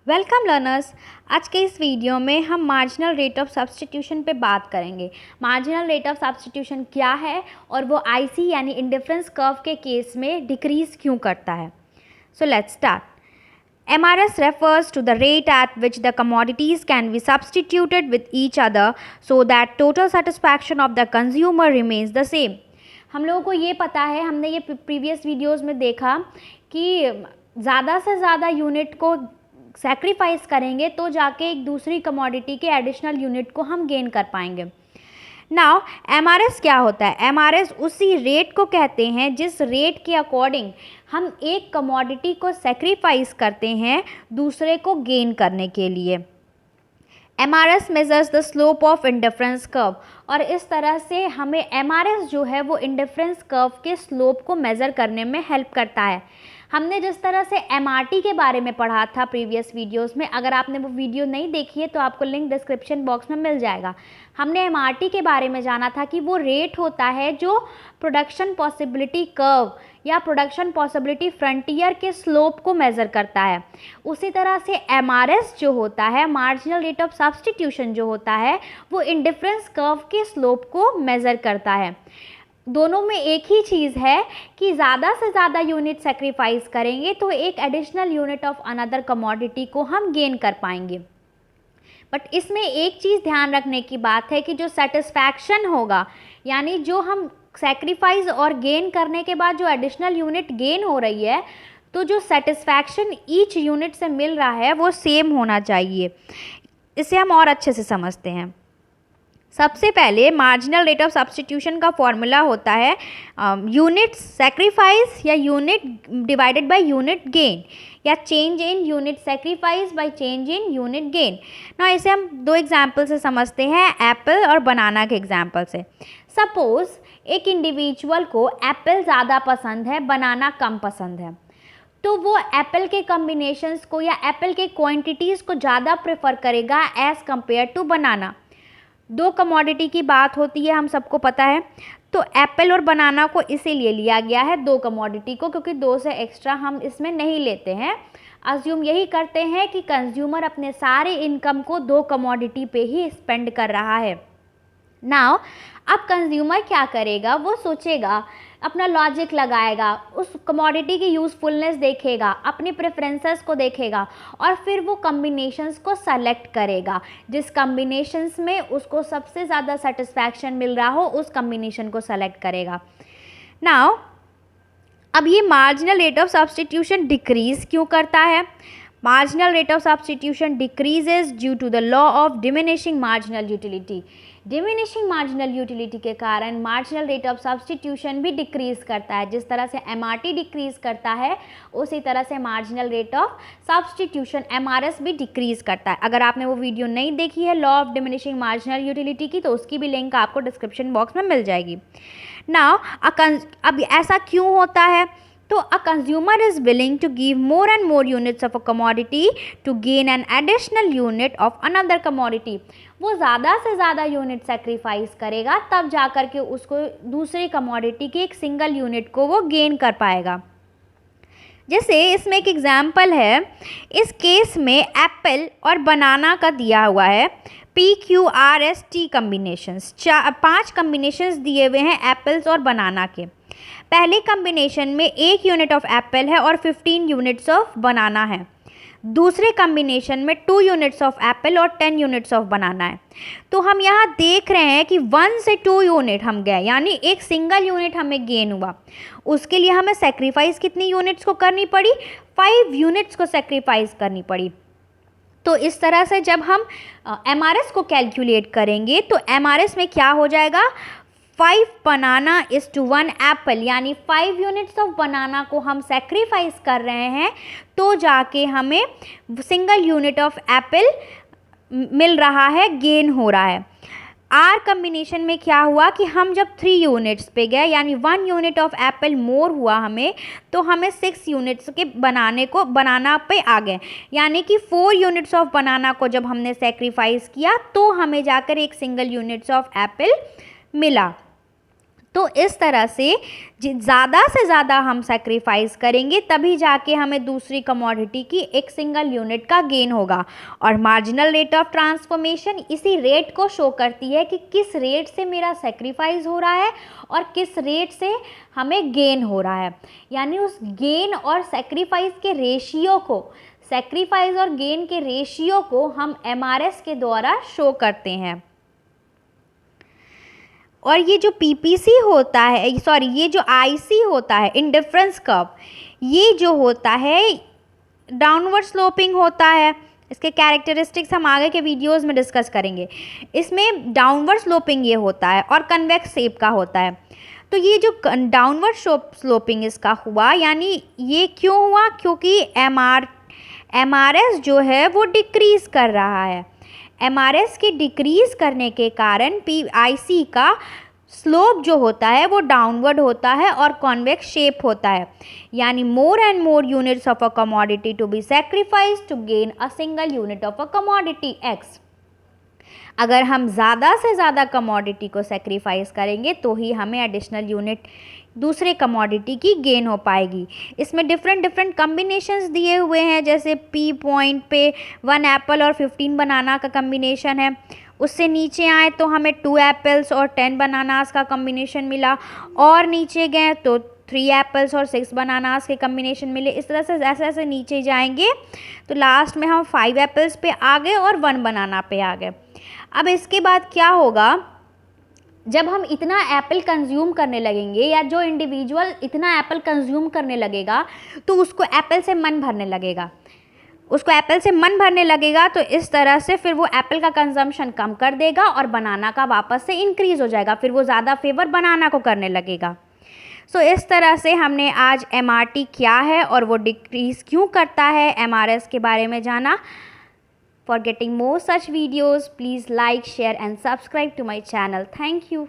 Welcome learners. आज के इस वीडियो में हम मार्जिनल रेट ऑफ सब्स्टिट्यूशन पे बात करेंगे। मार्जिनल रेट ऑफ सब्स्टिट्यूशन क्या है और वो आईसी यानी इंडिफरेंस कर्व के केस में डिक्रीज क्यों करता है। So let's start. MRS refers to the rate at which the commodities can be substituted with each other so that total satisfaction of the consumer remains the same। हम लोगों को ये पता है, हमने ये प्रीवियस वीडियोस में देखा कि ज़्यादा से ज़्यादा यूनिट को सैक्रिफाइस करेंगे तो जाके एक दूसरी कमोडिटी के एडिशनल यूनिट को हम गेन कर पाएंगे। नाउ MRS क्या होता है? MRS उसी रेट को कहते हैं जिस रेट के अकॉर्डिंग हम एक कमोडिटी को सैक्रिफाइस करते हैं दूसरे को गेन करने के लिए। MRS measures the slope of indifference curve, और इस तरह से हमें MRS जो है वो इंडिफरेंस कर्व के स्लोप को मेज़र करने में हेल्प करता है। हमने जिस तरह से MRT के बारे में पढ़ा था प्रीवियस वीडियोस में, अगर आपने वो वीडियो नहीं देखी है तो आपको लिंक डिस्क्रिप्शन बॉक्स में मिल जाएगा। हमने MRT के बारे में जाना था कि वो रेट होता है जो प्रोडक्शन पॉसिबिलिटी कर्व या प्रोडक्शन पॉसिबिलिटी फ्रंटियर के स्लोप को मेज़र करता है। उसी तरह से MRS जो होता है, मार्जिनल रेट ऑफ सब्स्टिट्यूशन जो होता है, वो इंडिफरेंस कर्व के स्लोप को मेज़र करता है। दोनों में एक ही चीज़ है कि ज़्यादा से ज़्यादा यूनिट सेक्रीफाइस करेंगे तो एक additional unit of another commodity को हम गेन कर पाएंगे। बट इसमें एक चीज़ ध्यान रखने की बात है कि जो सेटिस्फैक्शन होगा, यानी जो हम सेक्रीफाइस और गेन करने के बाद जो एडिशनल यूनिट गेन हो रही है, तो जो सेटिस्फैक्शन ईच यूनिट से मिल रहा है वो सेम होना चाहिए। इसे हम और अच्छे से समझते हैं। सबसे पहले मार्जिनल रेट ऑफ सब्स्टिट्यूशन का फॉर्मूला होता है यूनिट सेक्रीफाइस या unit divided by unit gain, या change in unit sacrifice by change in unit gain. ना इसे हम दो एग्जाम्पल से समझते हैं, एप्पल और बनाना के एग्जाम्पल से। सपोज एक इंडिविजुअल को एप्पल ज़्यादा पसंद है, बनाना कम पसंद है, तो वो एप्पल के कम्बिनेशंस को या एप्पल के क्वांटिटीज़ को ज़्यादा प्रेफर करेगा एज़ कम्पेयर टू बनाना। दो कमोडिटी की बात होती है, हम सबको पता है, तो एप्पल और बनाना को इसीलिए लिया गया है दो कमोडिटी को, क्योंकि दो से एक्स्ट्रा हम इसमें नहीं लेते हैं। अज्यूम यही करते हैं कि कंज्यूमर अपने सारे इनकम को दो कमोडिटी पे ही स्पेंड कर रहा है। नाउ अब कंज्यूमर क्या करेगा, वो सोचेगा, अपना लॉजिक लगाएगा, उस कमोडिटी की यूज़फुलनेस देखेगा, अपनी प्रेफरेंसेस को देखेगा और फिर वो कम्बिनेशंस को सेलेक्ट करेगा। जिस कम्बिनेशंस में उसको सबसे ज़्यादा सेटिस्फैक्शन मिल रहा हो उस कम्बिनेशन को सेलेक्ट करेगा। नाउ अब ये marginal rate of substitution decrease क्यों करता है? Marginal rate of substitution decreases due to the law of diminishing marginal utility. Diminishing marginal utility के कारण मार्जिनल रेट ऑफ सब्स्टिट्यूशन भी डिक्रीज़ करता है। जिस तरह से MRT डिक्रीज़ करता है उसी तरह से marginal rate of substitution MRS भी डिक्रीज़ करता है। अगर आपने वो वीडियो नहीं देखी है law of diminishing marginal utility की, तो उसकी भी लिंक आपको डिस्क्रिप्शन बॉक्स में मिल जाएगी। नाउ अब ऐसा क्यों होता है? तो a consumer is willing to give more and more units of a commodity to gain an additional unit of another commodity। वो ज़्यादा से ज़्यादा यूनिट सेक्रीफाइस करेगा तब जा कर के उसको दूसरी कमोडिटी की एक सिंगल यूनिट को वो गेन कर पाएगा। जैसे इसमें एक एग्जाम्पल है, इस केस में एप्पल और बनाना का दिया हुआ है PQRST कम्बिनेशंस। 5 कम्बिनेशंस दिए हुए हैं एप्पल्स और बनाना के। पहले कम्बिनेशन में 1 यूनिट ऑफ एप्पल है और 15 यूनिट्स ऑफ बनाना है। दूसरे कम्बिनेशन में 2 यूनिट्स ऑफ एप्पल और 10 यूनिट्स ऑफ बनाना है। तो हम यहाँ देख रहे हैं कि 1 से 2 यूनिट हम गए, यानी एक सिंगल यूनिट हमें गेन हुआ। उसके लिए हमें सेक्रीफाइस कितनी यूनिट्स को करनी पड़ी? 5 यूनिट्स को सेक्रीफाइस करनी पड़ी। तो इस तरह से जब हम MRS को कैलकुलेट करेंगे तो MRS में क्या हो जाएगा, 5 बनाना इज़ टू 1 एप्पल, यानी 5 यूनिट्स ऑफ बनाना को हम सेक्रीफाइस कर रहे हैं तो जाके हमें सिंगल यूनिट ऑफ एप्पल मिल रहा है, गेन हो रहा है। आर कम्बिनेशन में क्या हुआ कि हम जब 3 यूनिट्स पे गए, यानी 1 यूनिट ऑफ एप्पल मोर हुआ हमें, तो हमें 6 यूनिट्स के बनाना पे आ गए, यानी कि 4 यूनिट्स ऑफ बनाना को जब हमने सेक्रीफाइस किया तो हमें जाकर एक सिंगल यूनिट्स ऑफ एप्पल मिला। तो इस तरह से ज़्यादा से ज़्यादा हम सेक्रीफाइस करेंगे तभी जाके हमें दूसरी कमोडिटी की एक सिंगल यूनिट का गेन होगा। और मार्जिनल रेट ऑफ ट्रांसफॉर्मेशन इसी रेट को शो करती है कि किस रेट से मेरा सेक्रीफाइस हो रहा है और किस रेट से हमें गेन हो रहा है। यानी उस गेन और सेक्रीफाइस के रेशियो को, सेक्रीफाइस और गेन के रेशियो को हम MRS के द्वारा शो करते हैं। और ये जो PPC होता है, सॉरी, ये जो IC होता है, इंडिफरेंस कर्व, ये जो होता है डाउनवर्ड स्लोपिंग होता है। इसके कैरेक्टरिस्टिक्स हम आगे के वीडियोस में डिस्कस करेंगे। इसमें डाउनवर्ड स्लोपिंग ये होता है और कन्वेक्स शेप का होता है। तो ये जो डाउनवर्ड स्लोपिंग इसका हुआ, यानी ये क्यों हुआ? क्योंकि MRS जो है वो डिक्रीज़ कर रहा है। MRS के डिक्रीज़ करने के कारण IC का स्लोप जो होता है वो डाउनवर्ड होता है और कॉन्वेक्स शेप होता है। यानी more and more units of a commodity to be sacrifice to gain a single unit of a commodity X। अगर हम ज़्यादा से ज़्यादा कमोडिटी को सेक्रीफाइस करेंगे तो ही हमें एडिशनल यूनिट दूसरे कमोडिटी की गेन हो पाएगी। इसमें डिफरेंट कम्बिनेशंस दिए हुए हैं, जैसे P पॉइंट पे 1 एप्पल और 15 बनाना का कम्बिनेशन है। उससे नीचे आए तो हमें 2 एप्पल्स और 10 बनानास का कम्बिनेशन मिला, और नीचे गए तो 3 एप्पल्स और 6 बनानास के कम्बिनेशन मिले। इस तरह से जैसे जैसे नीचे जाएंगे तो लास्ट में हम 5 एप्पल्स पे आ गए और 1 बनाना पे आ गए। अब इसके बाद क्या होगा, जब हम इतना एप्पल कंज्यूम करने लगेंगे या जो इंडिविजुअल इतना एप्पल कंज्यूम करने लगेगा तो उसको एप्पल से मन भरने लगेगा। तो इस तरह से फिर वो एप्पल का कंजम्पशन कम कर देगा और बनाना का वापस से इंक्रीज़ हो जाएगा। फिर वो ज़्यादा फेवर बनाना को करने लगेगा। सो इस तरह से हमने आज MRT क्या है और वो डिक्रीज़ क्यों करता है, MRS के बारे में जाना। For getting more such videos, please like, share and subscribe to my channel. Thank you.